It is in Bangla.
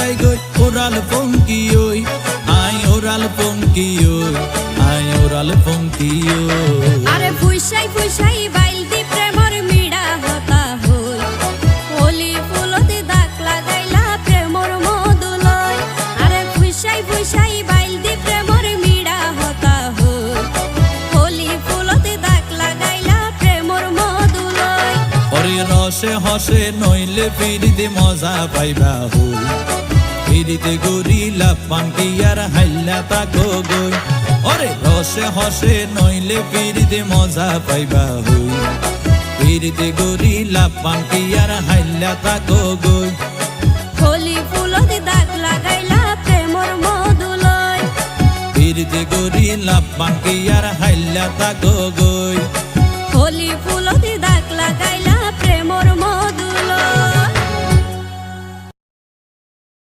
যায় গই ওরাল পঙ্কি ওই আই ওরাল পঙ্কি ওই আই ওরাল পঙ্কি ওই আরে ফুইসাই ফুইসাই বাইল দি প্রেমর মিড়া হতা হই হোলি ফুলতে দাগ লাগাইলা প্রেমর মধুলয় আরে ফুইসাই ফুইসাই বাইল দি প্রেমর মিড়া হতা হই হোলি ফুলতে দাগ লাগাইলা প্রেমর মধুলয় ওরে রসে হসে নইলে ফিরিতে মজা পাইবা হই ফিরিতে গরিলা পান্টি আর হাইলা তাকো গই ওরে রসে হসে নইলে ফিরিতে মজা পাইবা হই ফিরিতে গরিলা পান্টি আর হাইলা তাকো গই হোলি ফুলতে দাগ লাগাইলা প্রেমর মধুলয় ফিরিতে গরিলা পান্টি আর হাইলা তাকো গই